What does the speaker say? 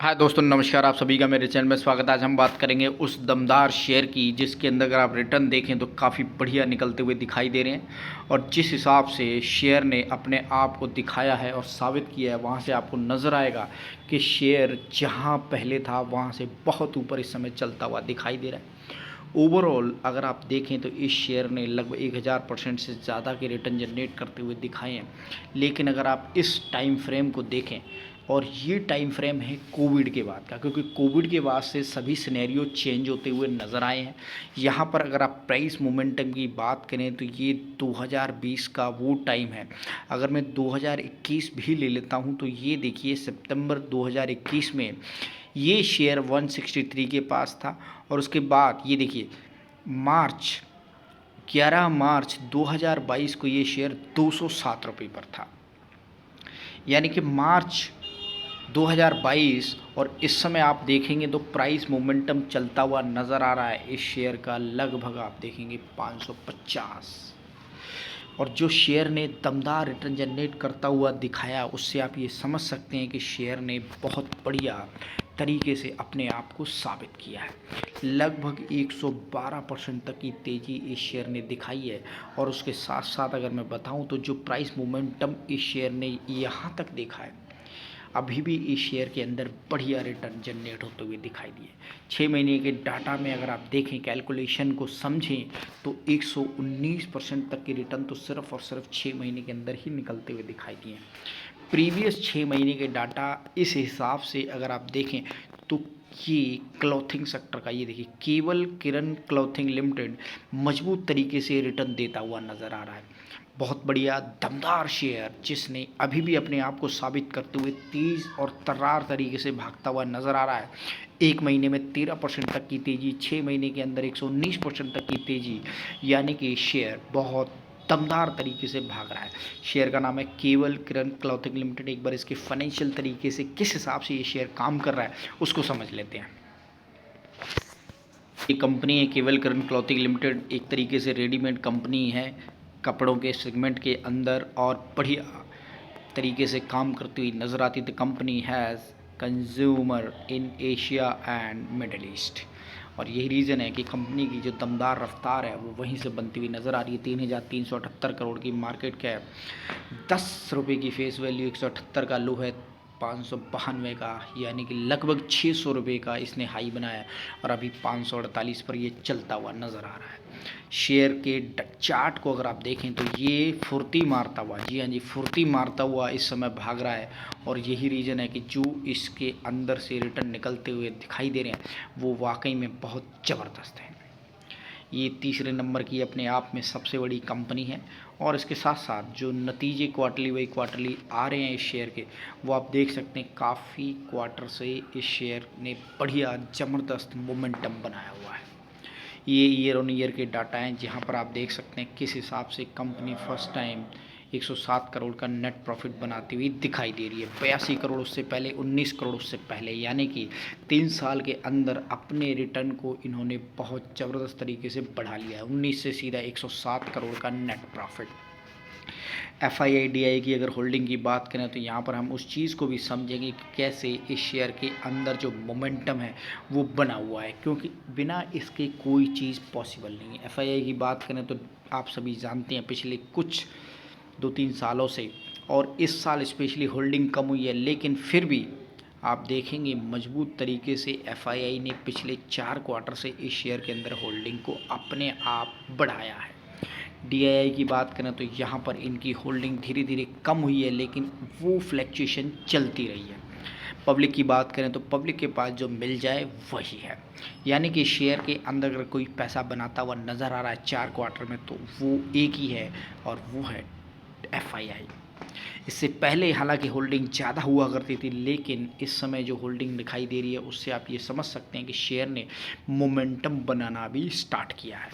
हाय दोस्तों, नमस्कार। आप सभी का मेरे चैनल में स्वागत है। आज हम बात करेंगे उस दमदार शेयर की जिसके अंदर अगर आप रिटर्न देखें तो काफ़ी बढ़िया निकलते हुए दिखाई दे रहे हैं। और जिस हिसाब से शेयर ने अपने आप को दिखाया है और साबित किया है, वहाँ से आपको नज़र आएगा कि शेयर जहाँ पहले था वहाँ से बहुत ऊपर इस समय चलता हुआ दिखाई दे रहा है। ओवरऑल अगर आप देखें तो इस शेयर ने लगभग 1000% से ज़्यादा के रिटर्न जनरेट करते हुए दिखाए हैं। लेकिन अगर आप इस टाइम फ्रेम को देखें, और ये टाइम फ्रेम है कोविड के बाद का, क्योंकि कोविड के बाद से सभी सिनेरियो चेंज होते हुए नज़र आए हैं। यहाँ पर अगर आप प्राइस मोमेंटम की बात करें तो ये 2020 का वो टाइम है। अगर मैं 2021 भी ले लेता हूँ तो ये देखिए सितंबर 2021 में ये शेयर 163 के पास था। और उसके बाद ये देखिए मार्च 11 मार्च 2022 को ये शेयर 207 रुपये पर था। यानी कि मार्च 2022 और इस समय आप देखेंगे तो प्राइस मोमेंटम चलता हुआ नज़र आ रहा है इस शेयर का। लगभग आप देखेंगे 550। और जो शेयर ने दमदार रिटर्न जनरेट करता हुआ दिखाया, उससे आप ये समझ सकते हैं कि शेयर ने बहुत बढ़िया तरीके से अपने आप को साबित किया है। लगभग 112% तक की तेज़ी इस शेयर ने दिखाई है। और उसके साथ साथ अगर मैं बताऊं तो जो प्राइस मोमेंटम इस शेयर ने यहाँ तक देखा है, अभी भी इस शेयर के अंदर बढ़िया रिटर्न जनरेट होते हुए दिखाई दिए। 6 महीने के डाटा में अगर आप देखें, कैलकुलेशन को समझें तो 119% तक की रिटर्न तो सिर्फ और सिर्फ 6 महीने के अंदर ही निकलते हुए दिखाई दिए। प्रीवियस 6 महीने के डाटा इस हिसाब से अगर आप देखें तो ये क्लॉथिंग सेक्टर का, ये देखिए केवल किरण क्लॉथिंग लिमिटेड मजबूत तरीके से रिटर्न देता हुआ नज़र आ रहा है। बहुत बढ़िया दमदार शेयर जिसने अभी भी अपने आप को साबित करते हुए तेज़ और तर्रार तरीके से भागता हुआ नज़र आ रहा है। 1 महीने में 13% तक की तेज़ी, 6 महीने के अंदर 119% तक की तेज़ी, यानी कि शेयर बहुत दमदार तरीके से भाग रहा है। शेयर का नाम है केवल किरण क्लॉथिंग लिमिटेड। एक बार इसके फाइनेंशियल तरीके से किस हिसाब से ये शेयर काम कर रहा है उसको समझ लेते हैं। ये कंपनी है केवल किरण क्लॉथिंग लिमिटेड, एक तरीके से रेडीमेड कंपनी है कपड़ों के सेगमेंट के अंदर और बढ़िया तरीके से काम करती हुई नज़र आती। The company has consumer in Asia and middle east. और यही रीज़न है कि कंपनी की जो दमदार रफ्तार है वो वहीं से बनती हुई नज़र आ रही है। 3378 करोड़ की मार्केट कैप, 10 रुपये की फेस वैल्यू, 178 का लो है, 592 का, यानी कि लगभग 600 रुपये का इसने हाई बनाया है। और अभी 548 पर ये चलता हुआ नज़र आ रहा है। शेयर के चार्ट को अगर आप देखें तो ये फुर्ती मारता हुआ, जी हाँ जी, फुर्ती मारता हुआ इस समय भाग रहा है। और यही रीज़न है कि जो इसके अंदर से रिटर्न निकलते हुए दिखाई दे रहे हैं वो वाकई में बहुत ज़बरदस्त है। ये तीसरे नंबर की अपने आप में सबसे बड़ी कंपनी है। और इसके साथ साथ जो नतीजे क्वार्टरली बाई क्वार्टरली आ रहे हैं इस शेयर के, वो आप देख सकते हैं काफ़ी क्वार्टर से इस शेयर ने बढ़िया ज़बरदस्त मोमेंटम बनाया हुआ है। ये ईयर ऑन ईयर के डाटा हैं जहाँ पर आप देख सकते हैं किस हिसाब से कंपनी फर्स्ट टाइम 107 करोड़ का नेट प्रॉफिट बनाती हुई दिखाई दे रही है। 82 करोड़ उससे पहले, 19 करोड़ उससे पहले, यानी कि 3 साल के अंदर अपने रिटर्न को इन्होंने बहुत ज़बरदस्त तरीके से बढ़ा लिया है। 19 से सीधा 107 करोड़ का नेट प्रॉफिट। FII-DI की अगर होल्डिंग की बात करें तो यहाँ पर हम उस चीज़ को भी समझेंगे कि कैसे इस शेयर के अंदर जो मोमेंटम है वो बना हुआ है, क्योंकि बिना इसके कोई चीज़ पॉसिबल नहीं है। FII की बात करें तो आप सभी जानते हैं पिछले कुछ 2-3 सालों से, और इस साल स्पेशली होल्डिंग कम हुई है, लेकिन फिर भी आप देखेंगे मजबूत तरीके से FII ने पिछले 4 क्वार्टर से इस शेयर के अंदर होल्डिंग को अपने आप बढ़ाया है। DII की बात करें तो यहाँ पर इनकी होल्डिंग धीरे धीरे कम हुई है, लेकिन वो फ्लैक्चुएशन चलती रही है। पब्लिक की बात करें तो पब्लिक के पास जो मिल जाए वही है, यानी कि शेयर के अंदर अगर कोई पैसा बनाता हुआ नज़र आ रहा है 4 क्वार्टर में तो वो एक ही है, और वो है FII। इससे पहले हालांकि होल्डिंग ज़्यादा हुआ करती थी, लेकिन इस समय जो होल्डिंग दिखाई दे रही है उससे आप ये समझ सकते हैं कि शेयर ने मोमेंटम बनाना भी स्टार्ट किया है।